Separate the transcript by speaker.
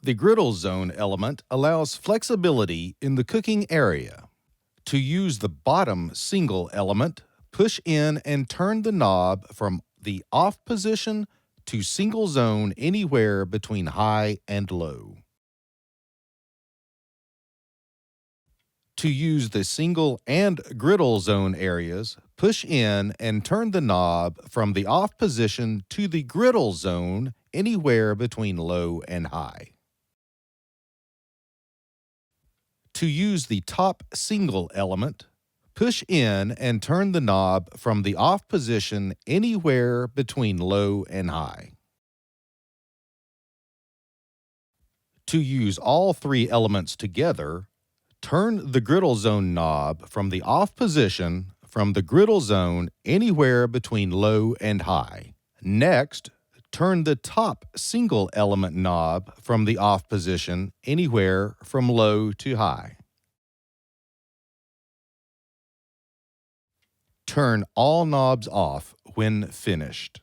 Speaker 1: The Griddle Zone element allows flexibility in the cooking area. To use the bottom single element, push in and turn the knob from the off position to single zone anywhere between high and low. To use the single and griddle zone areas, push in and turn the knob from the off position to the griddle zone anywhere between low and high. To use the top single element, push in and turn the knob from the off position anywhere between low and high. To use all three elements together, turn the griddle zone knob from the off position from the griddle zone anywhere between low and high. Next, turn the top single element knob from the off position anywhere from low to high. Turn all knobs off when finished.